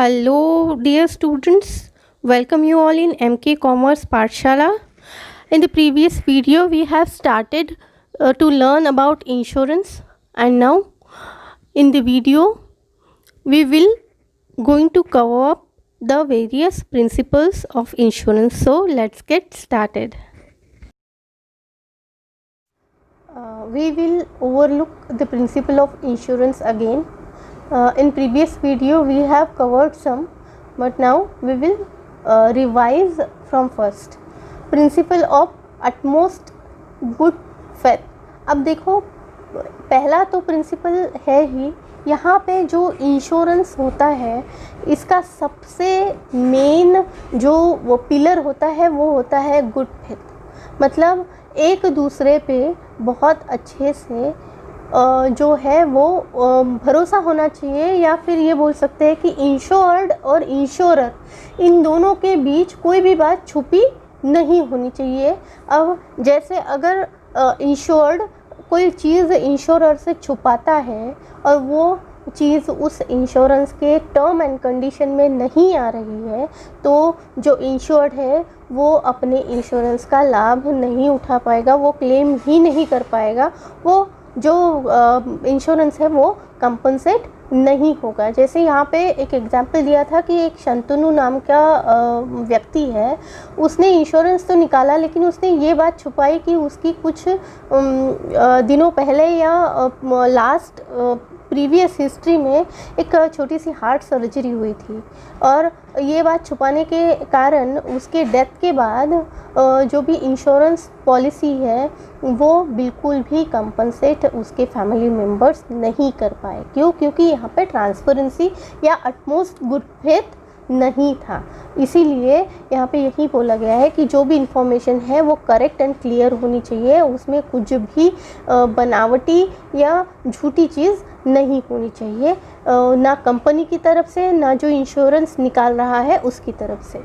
Hello, dear students. Welcome you all in MK Commerce Pathshala. In the previous video, we have started to learn about insurance, and now in the video, we will going to cover up the various principles of insurance. So let's get started. We will overlook the principle of insurance again. In previous video we have covered some, but now we will revise from first. Principle of utmost good faith. अब देखो, पहला तो principal है ही, यहाँ पे जो insurance होता है इसका सबसे मेन जो वो पिलर होता है वो होता है गुड फेथ। मतलब एक दूसरे पे बहुत अच्छे से जो है वो भरोसा होना चाहिए, या फिर ये बोल सकते हैं कि इंश्योर्ड और इंश्योरर इन दोनों के बीच कोई भी बात छुपी नहीं होनी चाहिए। अब जैसे अगर इंश्योर्ड कोई चीज़ इंश्योरर से छुपाता है और वो चीज़ उस इंश्योरेंस के टर्म एंड कंडीशन में नहीं आ रही है, तो जो इंश्योर्ड है वो अपने इंश्योरेंस का लाभ नहीं उठा पाएगा, वो क्लेम ही नहीं कर पाएगा, वो जो इंश्योरेंस है वो कंपनसेट नहीं होगा। जैसे यहाँ पे एक एग्जांपल दिया था कि एक शंतनु नाम का व्यक्ति है, उसने इंश्योरेंस तो निकाला लेकिन उसने ये बात छुपाई कि उसकी कुछ दिनों पहले या लास्ट प्रीवियस हिस्ट्री में एक छोटी सी हार्ट सर्जरी हुई थी, और ये बात छुपाने के कारण उसके डेथ के बाद जो भी इंश्योरेंस पॉलिसी है वो बिल्कुल भी कंपनसेट उसके फैमिली मेम्बर्स नहीं कर पाए। क्यों? क्योंकि यहाँ पे ट्रांसपेरेंसी या अटमोस्ट गुड फेथ नहीं था। इसीलिए यहाँ पे यही बोला गया है कि जो भी इंफॉर्मेशन है वो करेक्ट एंड क्लियर होनी चाहिए, उसमें कुछ भी बनावटी या झूठी चीज़ नहीं होनी चाहिए, ना कंपनी की तरफ से ना जो इंश्योरेंस निकाल रहा है उसकी तरफ से।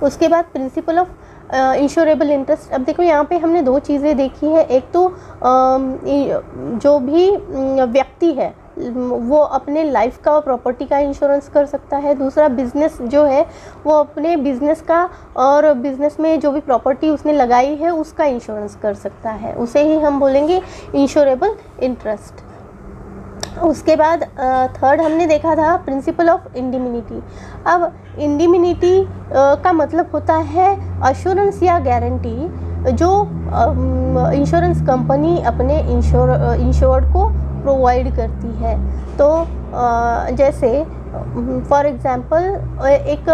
उसके बाद प्रिंसिपल ऑफ इंश्योरेबल इंटरेस्ट। अब देखो, यहाँ पे हमने दो चीज़ें देखी हैं। एक तो जो भी व्यक्ति है वो अपने लाइफ का और प्रॉपर्टी का इंश्योरेंस कर सकता है। दूसरा, बिजनेस जो है वो अपने बिजनेस का और बिजनेस में जो भी प्रॉपर्टी उसने लगाई है उसका इंश्योरेंस कर सकता है, उसे ही हम बोलेंगे इंश्योरेबल इंटरेस्ट। उसके बाद थर्ड हमने देखा था प्रिंसिपल ऑफ इंडिमिनिटी। अब इंडिमिनिटी का मतलब होता है अश्योरेंस या गारंटी जो इंश्योरेंस कंपनी अपने इंश्योर्ड को प्रोवाइड करती है। तो जैसे फॉर एग्ज़ाम्पल एक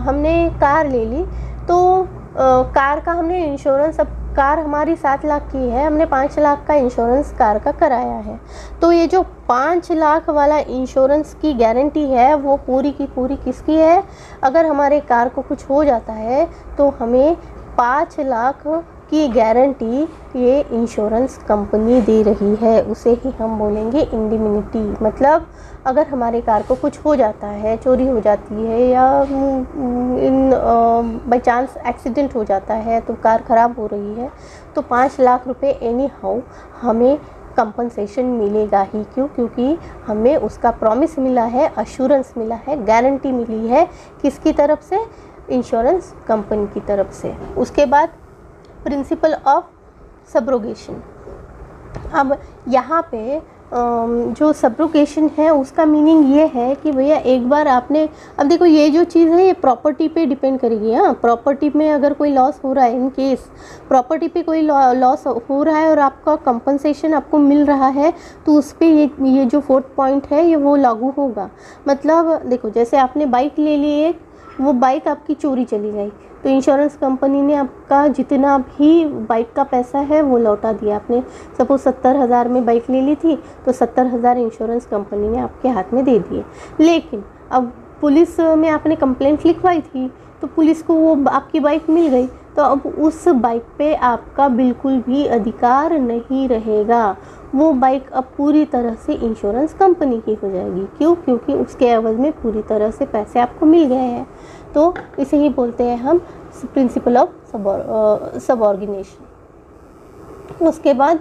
हमने कार ले ली, तो कार का हमने इंश्योरेंस, अब कार हमारी 7 लाख की है, हमने 5 लाख का इंश्योरेंस कार का कराया है, तो ये जो 5 लाख वाला इंश्योरेंस की गारंटी है वो पूरी की पूरी किसकी है? अगर हमारे कार को कुछ हो जाता है तो हमें 5 लाख की गारंटी ये इंश्योरेंस कंपनी दे रही है, उसे ही हम बोलेंगे इंडिमिनिटी। मतलब अगर हमारे कार को कुछ हो जाता है, चोरी हो जाती है या बाई चांस एक्सीडेंट हो जाता है तो कार ख़राब हो रही है, तो 5 लाख रुपए एनी हाउ हमें कंपनसेशन मिलेगा ही। क्यों? क्योंकि हमें उसका प्रॉमिस मिला है, अश्योरेंस मिला है, गारंटी मिली है, किसकी तरफ से? इंश्योरेंस कंपनी की तरफ से। उसके बाद प्रिंसिपल ऑफ सब्रोगेशन। अब यहाँ पे जो सब्रोगेशन है उसका मीनिंग ये है कि भैया एक बार आपने, अब देखो ये जो चीज़ है ये प्रॉपर्टी पे डिपेंड करेगी। हाँ, प्रॉपर्टी में अगर कोई लॉस हो रहा है, इन केस प्रॉपर्टी पे कोई लॉस हो रहा है और आपका कंपनसेशन आपको मिल रहा है, तो उस पर ये जो 4th पॉइंट है ये वो लागू होगा। मतलब देखो, जैसे आपने बाइक ले ली एक, वो बाइक आपकी चोरी चली गई, तो इंश्योरेंस कंपनी ने आपका जितना भी बाइक का पैसा है वो लौटा दिया। आपने सपोज 70,000 में बाइक ले ली थी, तो 70,000 इंश्योरेंस कंपनी ने आपके हाथ में दे दिए। लेकिन अब पुलिस में आपने कंप्लेंट लिखवाई थी, तो पुलिस को वो आपकी बाइक मिल गई, तो अब उस बाइक पे आपका बिल्कुल भी अधिकार नहीं रहेगा। वो बाइक अब पूरी तरह से इंश्योरेंस कंपनी की हो जाएगी। क्यों? क्योंकि उसके एवज में पूरी तरह से पैसे आपको मिल गए हैं। तो इसे ही बोलते हैं हम प्रिंसिपल ऑफ सबऑर्डिनेशन। उसके बाद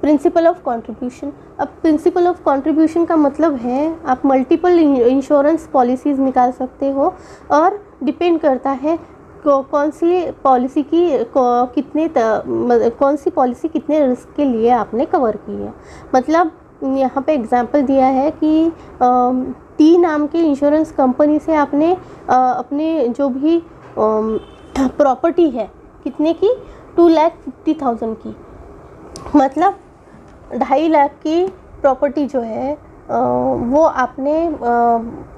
प्रिंसिपल ऑफ कंट्रीब्यूशन। अब प्रिंसिपल ऑफ कंट्रीब्यूशन का मतलब है आप मल्टीपल इंश्योरेंस पॉलिसीज़ निकाल सकते हो और डिपेंड करता है कौन सी पॉलिसी की कौन सी पॉलिसी कितने रिस्क के लिए आपने कवर की है। मतलब यहाँ पे एग्जांपल दिया है कि टी नाम के इंश्योरेंस कंपनी से आपने अपने जो भी प्रॉपर्टी है कितने की 2,50,000 की, मतलब 2.5 लाख की प्रॉपर्टी जो है वो आपने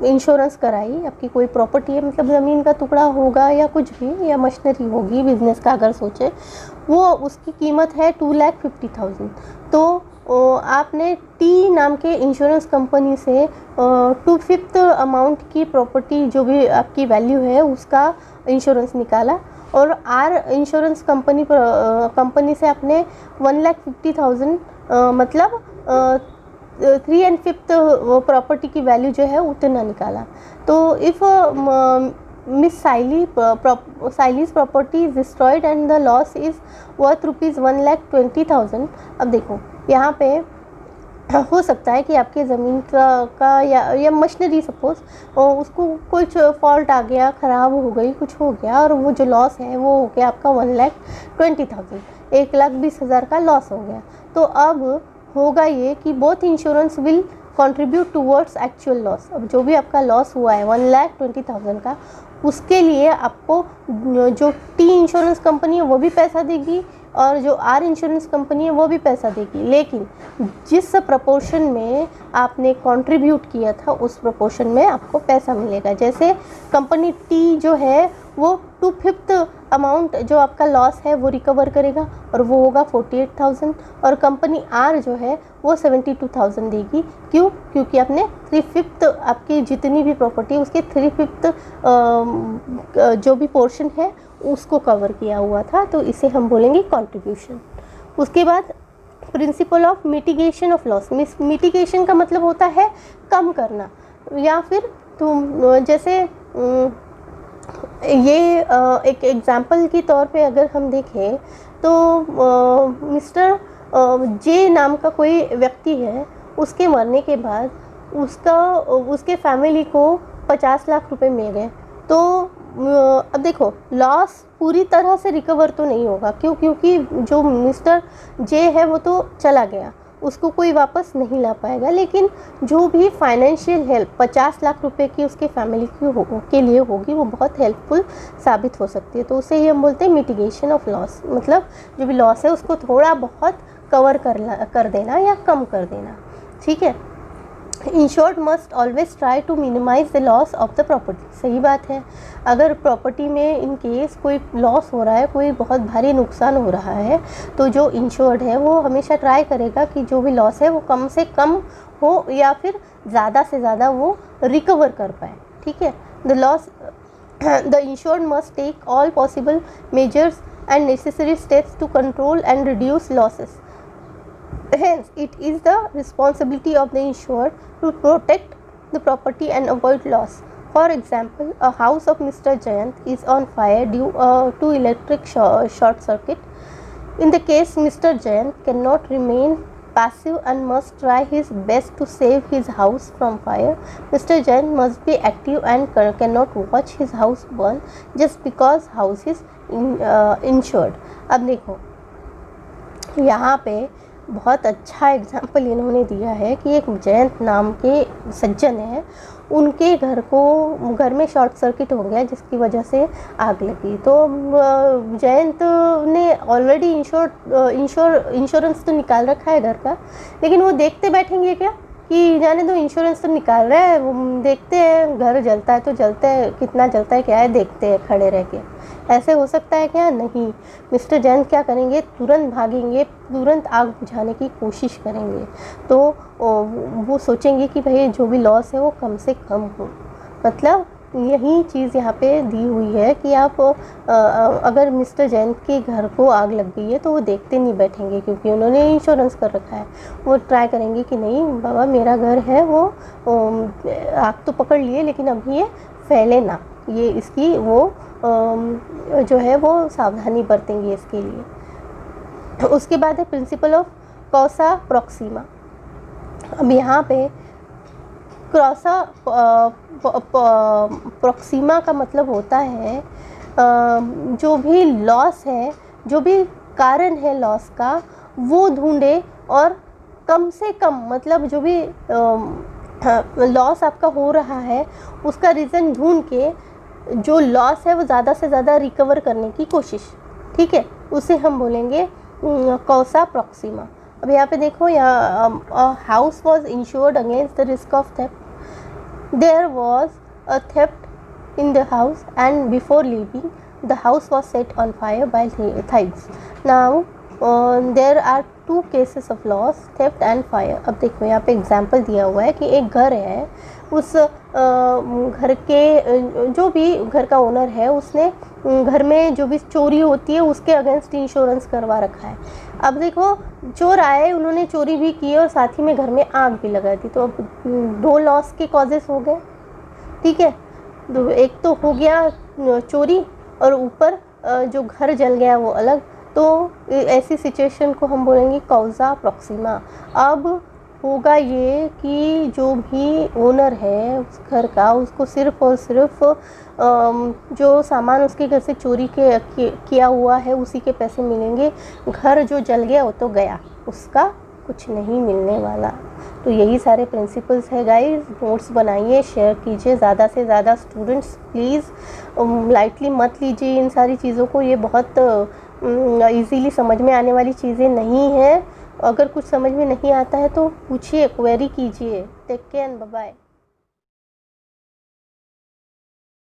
इंश्योरेंस कराई। आपकी कोई प्रॉपर्टी है, मतलब ज़मीन का टुकड़ा होगा या कुछ भी, या मशीनरी होगी बिज़नेस का अगर सोचे, वो उसकी कीमत है 2,50,000। तो आपने टी नाम के इंश्योरेंस कंपनी से 2/5 अमाउंट की प्रॉपर्टी जो भी आपकी वैल्यू है उसका इंश्योरेंस निकाला, और आर इंश्योरेंस कंपनी से आपने 1,50,000 मतलब 3/5 वो प्रॉपर्टी की वैल्यू जो है उतना निकाला। तो इफ़ मिस साइलीज property is destroyed and the loss is worth ₹1,20,000। अब देखो यहाँ पे हो सकता है कि आपके ज़मीन का या मशीनरी सपोज़ उसको कुछ फॉल्ट आ गया, ख़राब हो गई, कुछ हो गया, और वो जो लॉस है वो हो गया आपका 1,20,000, 1,20,000 का लॉस हो गया। तो अब होगा ये कि both insurance will contribute towards actual loss. अब जो भी आपका लॉस हुआ है 1,20,000 का, उसके लिए आपको जो टी इंश्योरेंस कंपनी है वो भी पैसा देगी और जो आर इंश्योरेंस कंपनी है वो भी पैसा देगी, लेकिन जिस प्रपोर्शन में आपने कंट्रीब्यूट किया था उस प्रपोर्शन में आपको पैसा मिलेगा। जैसे कंपनी टी जो है वो 2/5 अमाउंट जो आपका लॉस है वो रिकवर करेगा और वो होगा 48,000, और कंपनी आर जो है वो 72,000 देगी। क्यों? क्योंकि आपने 3/5 आपकी जितनी भी प्रॉपर्टी उसके 3/5 जो भी पोर्शन है उसको कवर किया हुआ था, तो इसे हम बोलेंगे कंट्रीब्यूशन। उसके बाद principle of mitigation of loss. Mitigation का मतलब होता है कम करना, या फिर तुम जैसे ये एक एग्जाम्पल के तौर पे अगर हम देखें तो मिस्टर जे नाम का कोई व्यक्ति है, उसके मरने के बाद उसके फैमिली को 50 लाख रुपए मिल गए। तो अब देखो लॉस पूरी तरह से रिकवर तो नहीं होगा, क्यों? क्योंकि जो मिस्टर जे है वो तो चला गया, उसको कोई वापस नहीं ला पाएगा, लेकिन जो भी फाइनेंशियल हेल्प 50 लाख रुपए की उसके फैमिली के लिए होगी वो बहुत हेल्पफुल साबित हो सकती है। तो उसे ही हम बोलते हैं मिटिगेशन ऑफ लॉस, मतलब जो भी लॉस है उसको थोड़ा बहुत कवर कर देना या कम कर देना। ठीक है। Insured must always try to minimise the loss of the property. सही बात है, अगर प्रॉपर्टी में इन केस कोई लॉस हो रहा है, कोई बहुत भारी नुकसान हो रहा है, तो जो इंश्योर्ड है वो हमेशा ट्राई करेगा कि जो भी लॉस है वो कम से कम हो या फिर ज़्यादा से ज़्यादा वो रिकवर कर पाए। ठीक है। The insured must take all possible measures and necessary steps to control and reduce losses. Hence, it is the responsibility of the insured to protect the property and avoid loss. For example, a house of Mr. Jayant is on fire due to electric short circuit. In the case, Mr. Jayant cannot remain passive and must try his best to save his house from fire. Mr. Jayant must be active and cannot watch his house burn just because house is insured. अब देखो यहाँ पे बहुत अच्छा example इन्होंने दिया है कि एक जयंत नाम के सज्जन हैं, उनके घर में शॉर्ट सर्किट हो गया जिसकी वजह से आग लगी। तो जयंत ने ऑलरेडी इंश्योरेंस तो निकाल रखा है घर का, लेकिन वो देखते बैठेंगे क्या कि जाने दो इंश्योरेंस तो निकाल रहा है, वो देखते हैं घर जलता है तो जलता है, कितना जलता है क्या है देखते हैं खड़े रह के। ऐसे हो सकता है क्या? नहीं। मिस्टर जैन क्या करेंगे? तुरंत भागेंगे, तुरंत आग बुझाने की कोशिश करेंगे। तो वो सोचेंगे कि भाई जो भी लॉस है वो कम से कम हो। मतलब यही चीज़ यहाँ पे दी हुई है कि आप अगर मिस्टर जैन के घर को आग लग गई है तो वो देखते नहीं बैठेंगे, क्योंकि उन्होंने इंश्योरेंस कर रखा है। वो ट्राई करेंगे कि नहीं बाबा मेरा घर है, वो आग तो पकड़ लिए लेकिन अभी ये फैले ना, ये इसकी वो जो है वो सावधानी बरतेंगे इसके लिए। उसके बाद है प्रिंसिपल ऑफ कौसा प्रॉक्सिमा। अब यहाँ पे कौसा प्रॉक्सिमा का मतलब होता है जो भी लॉस है, जो भी कारण है लॉस का वो ढूंढे और कम से कम, मतलब जो भी लॉस आपका हो रहा है उसका रीज़न ढूंढ के जो लॉस है वो ज़्यादा से ज़्यादा रिकवर करने की कोशिश, ठीक है, उसे हम बोलेंगे कौसा प्रॉक्सिमा। अब यहाँ पे देखो, यहाँ house was insured against the risk of theft. There was a theft in the house and before leaving the house was set on fire by thieves. Now there are 2 cases of loss, theft and fire. अब देखो यहाँ पे example दिया हुआ है कि एक घर है, उस घर के जो भी घर का ओनर है उसने घर में जो भी चोरी होती है उसके अगेंस्ट इंश्योरेंस करवा रखा है। अब देखो चोर आए, उन्होंने चोरी भी की और साथ ही में घर में आग भी लगा दी, तो अब 2 लॉस के कॉजेस हो गए, ठीक है। तो एक तो हो गया चोरी और ऊपर जो घर जल गया वो अलग, तो ऐसी सिचुएशन को हम बोलेंगे कौसा प्रॉक्सिमा। अब होगा ये कि जो भी ओनर है उस घर का, उसको सिर्फ़ और सिर्फ जो सामान उसके घर से चोरी किया हुआ है उसी के पैसे मिलेंगे। घर जो जल गया वो तो गया, उसका कुछ नहीं मिलने वाला। तो यही सारे प्रिंसिपल्स है गाइस। नोट्स बनाइए, शेयर कीजिए ज़्यादा से ज़्यादा स्टूडेंट्स, प्लीज़ लाइटली मत लीजिए इन सारी चीज़ों को। ये बहुत इजीली समझ में आने वाली चीज़ें नहीं हैं। अगर कुछ समझ में नहीं आता है तो पूछिए, क्वेरी कीजिए। Take care and bye bye.